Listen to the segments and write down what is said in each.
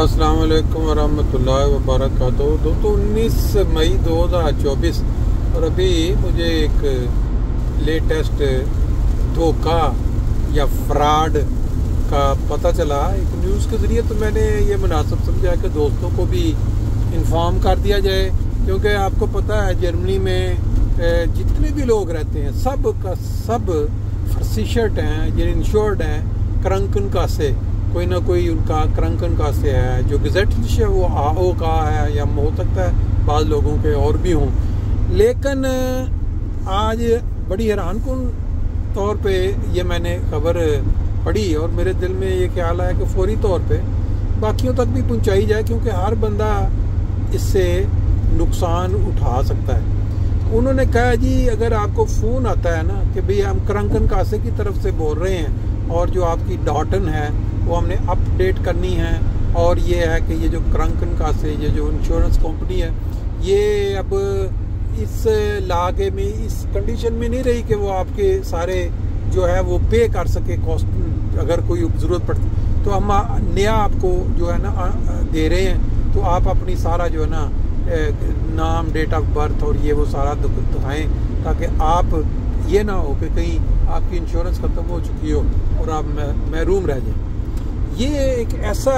अस्सलाम वालेकुम वरहमतुल्लाहि वबरकातुहू। दोस्तों 19 मई 2024 और अभी मुझे एक लेटेस्ट धोखा या फ्रॉड का पता चला एक न्यूज़ के ज़रिए, तो मैंने ये मुनासिब समझा कि दोस्तों को भी इन्फॉर्म कर दिया जाए, क्योंकि आपको पता है जर्मनी में जितने भी लोग रहते हैं सब का सब फर्सिशर्ट हैं, जो इंश्योर्ड हैं क्रंकन का से कोई ना कोई उनका क्रंकन का से है, जो गजेट है वो AO का है, या हो सकता है बाद लोगों के और भी हों। लेकिन आज बड़ी हैरानकुन तौर पे ये मैंने खबर पढ़ी और मेरे दिल में ये ख्याल आया कि फौरी तौर पे बाकियों तक भी पहुंचाई जाए, क्योंकि हर बंदा इससे नुकसान उठा सकता है। उन्होंने कहा जी अगर आपको फ़ोन आता है ना कि भाई हम क्रंकन कासे की तरफ से बोल रहे हैं और जो आपकी डॉटन है वो हमने अपडेट करनी है, और ये है कि ये जो क्रंकन कासे ये जो इंश्योरेंस कंपनी है ये अब इस लागे में इस कंडीशन में नहीं रही कि वो आपके सारे जो है वो पे कर सके कॉस्ट अगर कोई ज़रूरत पड़ती, तो हम नया आपको जो है ना दे रहे हैं, तो आप अपनी सारा जो है ना नाम डेट ऑफ बर्थ और ये वो सारा दिखाएं, ताकि आप ये ना हो कि कहीं आपकी इंश्योरेंस ख़त्म हो चुकी हो और आप महरूम रह जाएं। ये एक ऐसा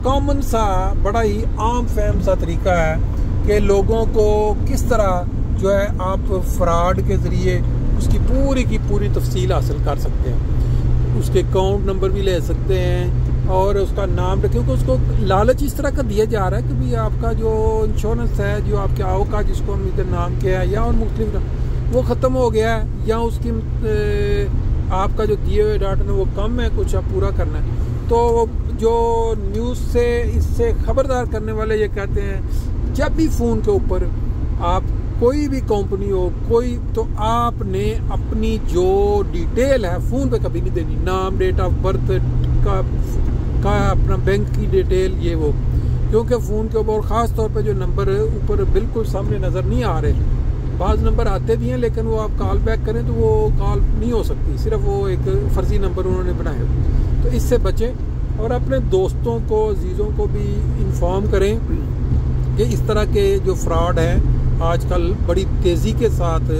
कॉमन सा बड़ा ही आम फहम सा तरीका है कि लोगों को किस तरह जो है आप फ्रॉड के ज़रिए उसकी पूरी की पूरी तफसील हासिल कर सकते हैं, उसके अकाउंट नंबर भी ले सकते हैं और उसका नाम रखें, क्योंकि उसको लालच इस तरह का दिया जा रहा है कि भाई आपका जो इंश्योरेंस है जो आपके AO का जिसको हम इधर नाम किया है या और मुख्तलिफ वो ख़त्म हो गया है, या उसकी आपका जो दिए हुए डाटा है वो कम है, कुछ आप पूरा करना है। तो जो न्यूज़ से इससे खबरदार करने वाले ये कहते हैं जब भी फ़ोन के ऊपर आप कोई भी कंपनी हो कोई, तो आपने अपनी जो डिटेल है फ़ोन पे कभी नहीं देनी, नाम डेट ऑफ बर्थ का अपना बैंक की डिटेल ये वो, क्योंकि फ़ोन के ऊपर ख़ास तौर पे जो नंबर ऊपर बिल्कुल सामने नज़र नहीं आ रहे, बाज़ नंबर आते भी हैं लेकिन वो आप कॉल बैक करें तो वो कॉल नहीं हो सकती, सिर्फ वो एक फ़र्ज़ी नंबर उन्होंने बनाए, तो इससे बचें और अपने दोस्तों को अजीज़ों को भी इन्फॉर्म करें कि इस तरह के जो फ्रॉड है आजकल बड़ी तेज़ी के साथ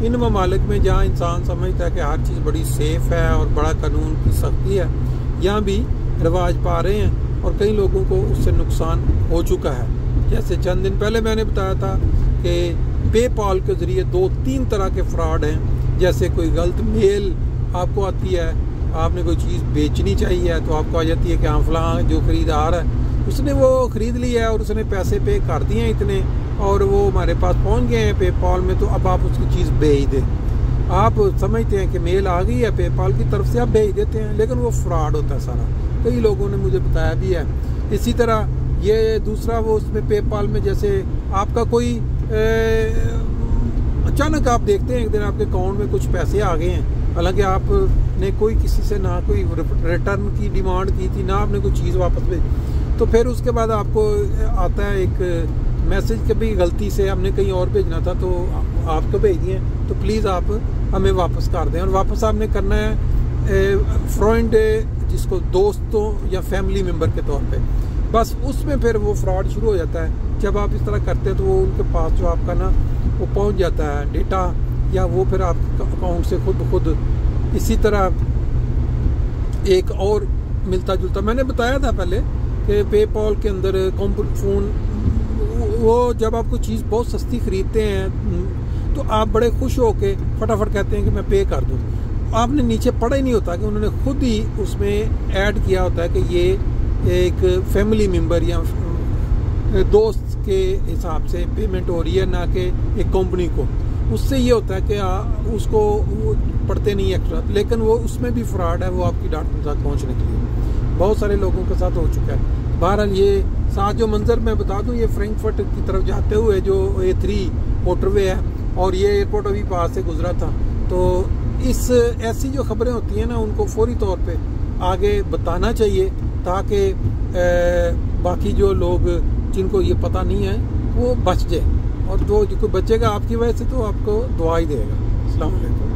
इन ममालिक में जहाँ इंसान समझता है कि हर चीज़ बड़ी सेफ़ है और बड़ा कानून की सख्ती है, यहाँ भी रवाज पा रहे हैं और कई लोगों को उससे नुकसान हो चुका है। जैसे चंद दिन पहले मैंने बताया था कि पेपाल के ज़रिए 2-3 तरह के फ्रॉड हैं, जैसे कोई गलत मेल आपको आती है, आपने कोई चीज़ बेचनी चाहिए तो आपको आ जाती है कि हाँ फलां जो ख़रीदार है उसने वो ख़रीद लिया है और उसने पैसे पे कर दिए हैं इतने और वो हमारे पास पहुंच गए हैं पेपाल में, तो अब आप उसकी चीज़ भेज दें। आप समझते हैं कि मेल आ गई है पेपाल की तरफ से, आप भेज देते हैं, लेकिन वो फ्रॉड होता है सारा, कई लोगों ने मुझे बताया भी है। इसी तरह ये दूसरा वो उसमें पेपाल में जैसे आपका कोई अचानक आप देखते हैं एक दिन आपके अकाउंट में कुछ पैसे आ गए हैं, हालांकि आपने कोई किसी से ना कोई रिटर्न की डिमांड की थी ना आपने कोई चीज़ वापस भेजी, तो फिर उसके बाद आपको आता है एक मैसेज कि भाई गलती से हमने कहीं और भेजना था तो आपको भेज दिए, तो प्लीज़ आप हमें वापस कर दें। और वापस आपने करना है फ्रेंड जिसको दोस्तों या फैमिली मेम्बर के तौर पे, बस उसमें फिर वो फ्रॉड शुरू हो जाता है। जब आप इस तरह करते हैं तो वो उनके पास जो आपका ना वो पहुंच जाता है डेटा, या वो फिर आपके अकाउंट से खुद इसी तरह एक और मिलता जुलता मैंने बताया था पहले कि पेपाल के अंदर फ़ोन वो जब आप कोई चीज़ बहुत सस्ती ख़रीदते हैं तो आप बड़े खुश हो के फटाफट कहते हैं कि मैं पे कर दूँ, आपने नीचे पढ़ा ही नहीं होता कि उन्होंने खुद ही उसमें ऐड किया होता है कि ये एक फैमिली मेम्बर या दोस्त के हिसाब से पेमेंट हो रही है, ना कि एक कंपनी को। उससे ये होता है कि उसको वो पढ़ते नहीं एक्स्ट्रा, लेकिन वो उसमें भी फ्रॉड है, वो आपकी डाटा तक पहुँचने के लिए बहुत सारे लोगों के साथ हो चुका है। बहरहाल ये साथ जो मंजर मैं बता दूं, ये फ्रैंकफर्ट की तरफ जाते हुए जो A3 मोटरवे है और ये एयरपोर्ट अभी पास से गुजरा था, तो इस ऐसी जो खबरें होती हैं ना उनको फौरी तौर पे आगे बताना चाहिए, ताकि बाकी जो लोग जिनको ये पता नहीं है वो बच जाए, और जो कोई बचेगा आपकी वजह से तो आपको दुआ ही देगा। अस्सलाम वालेकुम।